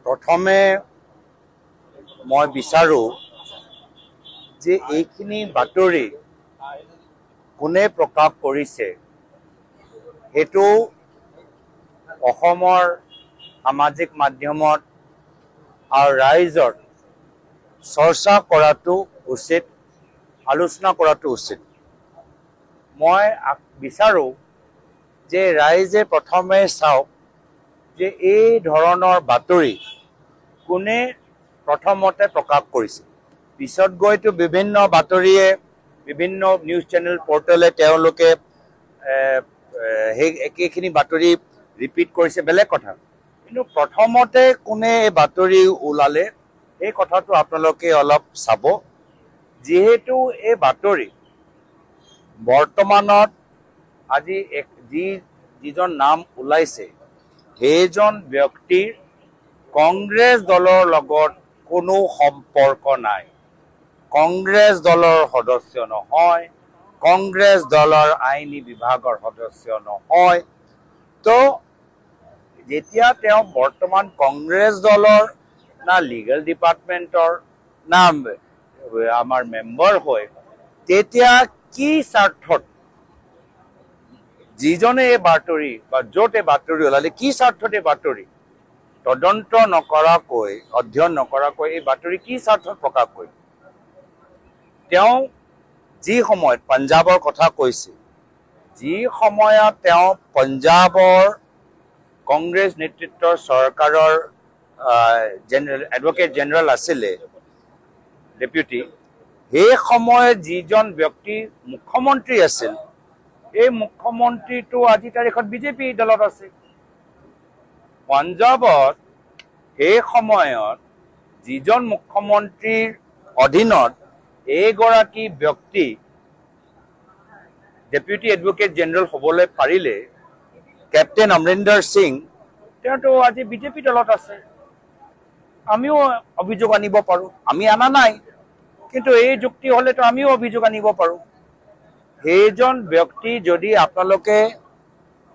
প্ৰথমে মই বিচাৰো যে এইখিনি বাতৰি কোনে প্ৰকাশ কৰিছে হেতু অসমৰ সামাজিক মাধ্যমত আৰু ৰাইজৰ চৰ্চা কৰাটো উচিত, আলোচনা কৰাটো উচিত। মই বিচাৰো যে ৰাইজে প্ৰথমে চাওক যে এই ধৰণৰ বাতৰি কোনে প্ৰথমতে প্ৰকাশ কৰিছে। পিছত গৈতো বিভিন্ন বাতৰিয়ে বিভিন্ন নিউজ চেনেল পৰ্টেলে তেওঁলোকে সেই একেখিনি বাতৰি ৰিপিট কৰিছে, বেলেগ কথা। কিন্তু প্ৰথমতে কোনে এই বাতৰি ওলালে এই কথাটো আপোনালোকে অলপ চাব। যিহেতু এই বাতৰি বৰ্তমানত আজি যিজন নাম ওলাইছে সেইজন ব্যক্তিৰ কংগ্ৰেছ দলৰ লগত কোনো সম্পৰ্ক নাই, কংগ্ৰেছ দলৰ সদস্য নহয়, কংগ্ৰেছ দলৰ আইনী বিভাগৰ সদস্য নহয়। তো যেতিয়া তেওঁ বৰ্তমান কংগ্ৰেছ দলৰ না লিগেল ডিপাৰ্টমেণ্টৰ না আমাৰ মেম্বাৰ হয়, তেতিয়া কি স্বাৰ্থত যিজনে এই বাতৰি বা য'ত এই বাতৰি ওলালে কি স্বাৰ্থত এই বাতৰি তদন্ত নকৰাকৈ, অধ্যয়ন নকৰাকৈ এই বাতৰি কি স্বাৰ্থত প্ৰকাশ কৰিব? তেওঁ যি সময়ত পঞ্জাৱৰ কথা কৈছে, যি সময়ত তেওঁ পঞ্জাৱৰ কংগ্ৰেছ নেতৃত্বৰ চৰকাৰৰ এডভোকেট জেনেৰেল আছিলে ডেপুটি, সেই সময়ত যিজন ব্যক্তি মুখ্যমন্ত্ৰী আছিল এই মুখ্যমন্ত্ৰীটো আজি তাৰিখত বিজেপি দলত আছে। পঞ্জাৱত সেই সময়ত যিজন মুখ্যমন্ত্ৰীৰ অধীনত এইগৰাকী ব্যক্তি ডেপুটি এডভোকেট জেনেৰেল হ'বলৈ পাৰিলে, কেপ্টেইন অমৰিন্দৰ সিং, তেওঁতো আজি বিজেপি দলত আছে। আমিও অভিযোগ আনিব পাৰোঁ, আমি আনা নাই, কিন্তু এই যুক্তি হ'লেতো আমিও অভিযোগ আনিব পাৰোঁ। সেইজন ব্যক্তি যদি আপোনালোকে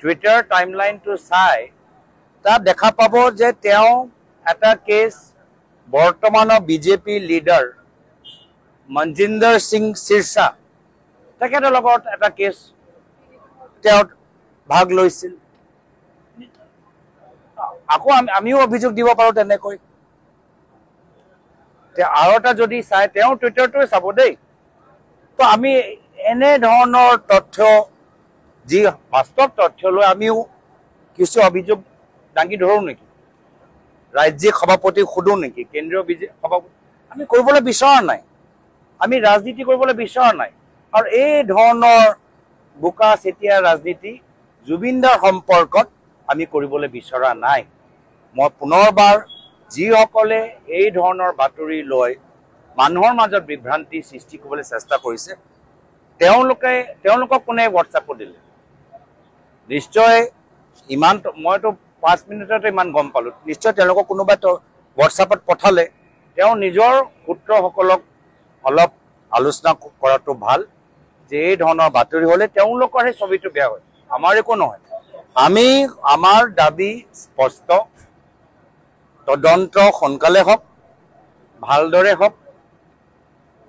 টুইটাৰ টাইমলাইনটো চাই তাত দেখা পাব যে তেওঁ এটা কেছ বৰ্তমানৰ বিজেপি লিডাৰ মনজিন্দৰ সিং সিৰসা তেখেতৰ লগত এটা কেছ তেওঁ ভাগ লৈছিল। আকৌ আমিও অভিযোগ দিব পাৰোঁ তেনেকৈ। আৰু এটা যদি চাই তেওঁ টুইটাৰটোৱে চাব দেই। তো আমি এনেধৰণৰ তথ্য, যি বাস্তৱ তথ্য লৈ আমিও কিছু অভিযোগ দাঙি ধৰোঁ নেকি? ৰাজ্যিক সভাপতিক সোধোঁ নেকি? কেন্দ্ৰীয় সভাপতি আমি কৰিবলৈ বিচৰা নাই, আমি ৰাজনীতি কৰিবলৈ বিচৰা নাই। আৰু এই ধৰণৰ বোকা চেতিয়া ৰাজনীতি জুবিনদাৰ সম্পৰ্কত আমি কৰিবলৈ বিচৰা নাই। মই পুনৰবাৰ যিসকলে এই ধৰণৰ বাতৰি লৈ মানুহৰ মাজত বিভ্ৰান্তি সৃষ্টি কৰিবলৈ চেষ্টা কৰিছে তেওঁলোকক কোনে হোৱাটছআপত দিলে? নিশ্চয় ইমান, মইতো 5 মিনিটতে ইমান গম পালোঁ, নিশ্চয় তেওঁলোকক কোনোবাই হোৱাটছআপত পঠালে। তেওঁ নিজৰ পুত্ৰসকলক অলপ আলোচনা কৰাটো ভাল যে এই ধৰণৰ বাতৰি হ'লে তেওঁলোকৰ সেই ছবিটো বেয়া হয়, আমাৰ একো নহয়। আমাৰ দাবী স্পষ্ট, তদন্ত সোনকালে হওক, ভালদৰে হওক।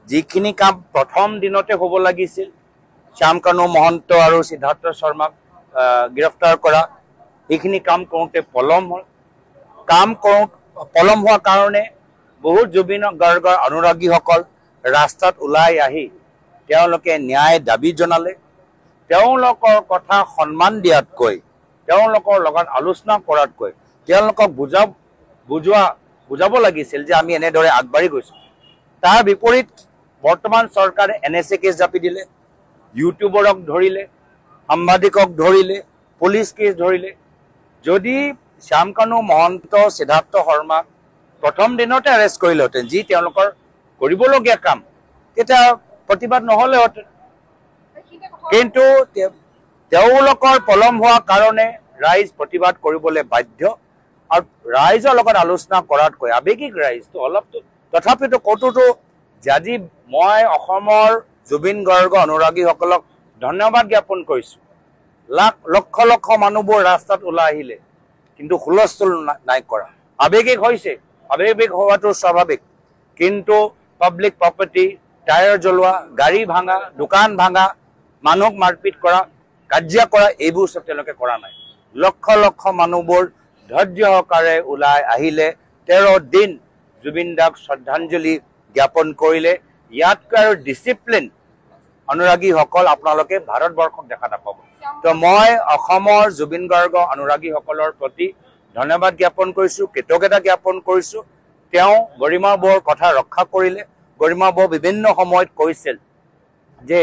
যিখিনি কাম প্ৰথম দিনতে হ'ব লাগিছিল, শ্যামকানু মহন্ত আৰু সিদ্ধাৰ্থ শৰ্মাক গ্ৰেপ্তাৰ কৰা, সেইখিনি কাম কৰোঁতে পলম হ'ল। পলম হোৱাৰ কাৰণে বহুত জুবিন গাৰ্গৰ অনুৰাগীসকল ৰাস্তাত ওলাই আহি তেওঁলোকে ন্যায় দাবী জনালে। তেওঁলোকৰ কথা সন্মান দিয়াতকৈ, তেওঁলোকৰ লগত আলোচনা কৰাতকৈ তেওঁলোকক বুজাব লাগিছিল যে আমি এনেদৰে আগবাঢ়ি গৈছোঁ। তাৰ বিপৰীত বৰ্তমান চৰকাৰে NSA কেছ জাপি দিলে, ইউটিউবাৰক ধৰিলে, সাংবাদিকক ধৰিলে, পুলিচ কেছ ধৰিলে। যদি শ্যামকানু মহন্ত, সিদ্ধাৰ্থ শৰ্মাক প্ৰথম দিনতে এৰেষ্ট কৰিলেহেঁতেন, যি তেওঁলোকৰ কৰিবলগীয়া কাম, তেতিয়া প্ৰতিবাদ নহ'লেহেঁতেন। কিন্তু তেওঁলোকৰ পলম হোৱাৰ কাৰণে ৰাইজ প্ৰতিবাদ কৰিবলৈ বাধ্য। আৰু ৰাইজৰ লগত আলোচনা কৰাতকৈ আৱেগিক ৰাইজটো অলপতো তথাপিতো ক'তোতো আজি মই অসমৰ জুবিন গাৰ্গ অনুৰাগীসকলক ধন্যবাদ জ্ঞাপন কৰিছোঁ। লক্ষ লক্ষ মানুহবোৰ ৰাস্তাত ওলাই আহিলে, কিন্তু হুলস্থুল নাই কৰা। আবেগিক হৈছে, আবেগিক হোৱাটো স্বাভাৱিক, কিন্তু পাব্লিক প্ৰপাৰ্টি, টায়াৰ জ্বলোৱা, গাড়ী ভাঙা, দোকান ভাঙা, মানুহক মাৰপিট কৰা, কাজিয়া কৰা, এইবোৰ চব তেওঁলোকে কৰা নাই। লক্ষ লক্ষ মানুহবোৰ ধৈৰ্য সহকাৰে ওলাই আহিলে, 13 দিন জুবিন দাক শ্ৰদ্ধাঞ্জলি জ্ঞাপন কৰিলে। ইয়াতকৈ আৰু ডিচিপ্লিন অনুৰাগীসকল আপোনালোকে ভাৰতবৰ্ষক দেখা নাপাব। তো মই অসমৰ জুবিন গাৰ্গ অনুৰাগীসকলৰ প্ৰতি ধন্যবাদ জ্ঞাপন কৰিছোঁ, কৃতজ্ঞতা জ্ঞাপন কৰিছোঁ। তেওঁ গৰিমা বৌৰ কথা ৰক্ষা কৰিলে। গৰিমা বৌ বিভিন্ন সময়ত কৈছিল যে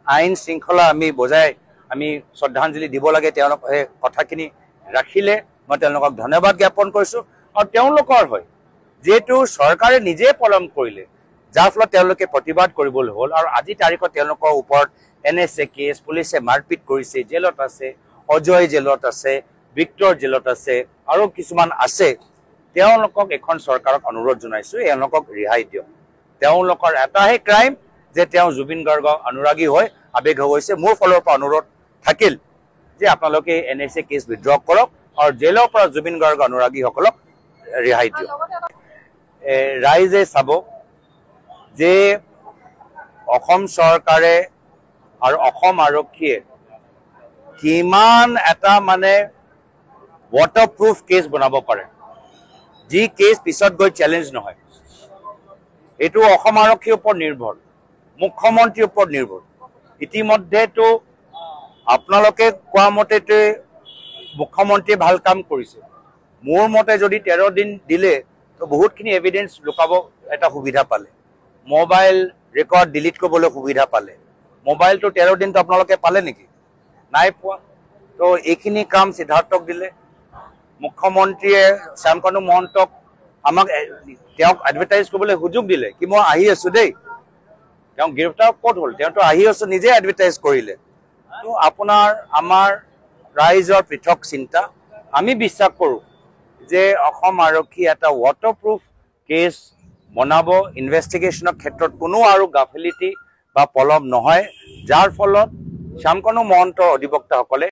আইন শৃংখলা আমি বজাই আমি শ্ৰদ্ধাঞ্জলি দিব লাগে, তেওঁলোক সেই কথাখিনি ৰাখিলে। মই তেওঁলোকক ধন্যবাদ জ্ঞাপন কৰিছোঁ। আৰু তেওঁলোকৰ হয় যিহেতু চৰকাৰে নিজে পলম কৰিলে, যাৰ ফলত তেওঁলোকে প্ৰতিবাদ কৰিবলৈ হ'ল। আৰু আজি তাৰিখত তেওঁলোকৰ ওপৰত NSA কেছ, পুলিচে মাৰপিট কৰিছে, জেলত আছে, অজয় জেলত আছে, ভিক্টৰ জেলত আছে, আৰু কিছুমান আছে। তেওঁলোকক এখন চৰকাৰক অনুৰোধ জনাইছোঁ, এওঁলোকক ৰেহাই দিয়ক। তেওঁলোকৰ এটাহে ক্ৰাইম যে তেওঁ জুবিন গাৰ্গ অনুৰাগী হৈ আৱেগ হৈ গৈছে। মোৰ ফালৰ পৰা অনুৰোধ থাকিল যে আপোনালোকে NSA কেছ উইথড্ৰ কৰক আৰু জেলৰ পৰা জুবিন গাৰ্গ অনুৰাগীসকলক ৰেহাই দিয়ক। ৰাইজে চাব যে অসম চৰকাৰে আৰু অসম আৰক্ষীয়ে কিমান এটা মানে ৱাটাৰপ্ৰুফ কেছ বনাব পাৰে, যি কেছ পিছত গৈ চেলেঞ্জ নহয়। এইটো অসম আৰক্ষীৰ ওপৰত নিৰ্ভৰ, মুখ্যমন্ত্ৰীৰ ওপৰত নিৰ্ভৰ। ইতিমধ্যেতো আপোনালোকে কোৱা মতেতো মুখ্যমন্ত্ৰীয়ে ভাল কাম কৰিছে। মোৰ মতে যদি 13 দিন দিলে তো বহুতখিনি এভিডেন্স লুকাব এটা সুবিধা পালে, মোবাইল ৰেকৰ্ড ডিলিট কৰিবলৈ সুবিধা পালে। মোবাইলটো 13 দিনটো আপোনালোকে পালে নেকি? নাই পোৱা। তো এইখিনি কাম সিদ্ধাৰ্থক দিলে। মুখ্যমন্ত্ৰীয়ে শ্যামকানু মহন্তক আমাক তেওঁক এডভাৰটাইজ কৰিবলৈ সুযোগ দিলে কি মই আহি আছোঁ দেই। তেওঁ গ্ৰেপ্তাৰ ক'ত হ'ল? তেওঁতো আহি আছোঁ নিজে এডভাৰটাইজ কৰিলে। তো আপোনাৰ আমাৰ ৰাইজৰ পৃথক চিন্তা। আমি বিশ্বাস কৰোঁ যে অসম আৰক্ষী এটা ৱাটাৰপ্ৰুফ কেছ বনাব, ইনভেষ্টিগেশ্যনৰ ক্ষেত্ৰত কোনো আৰু গাফিলিটি বা পলম নহয়, যাৰ ফলত শ্যামকানু মহন্তৰ অধিবক্তাসকলে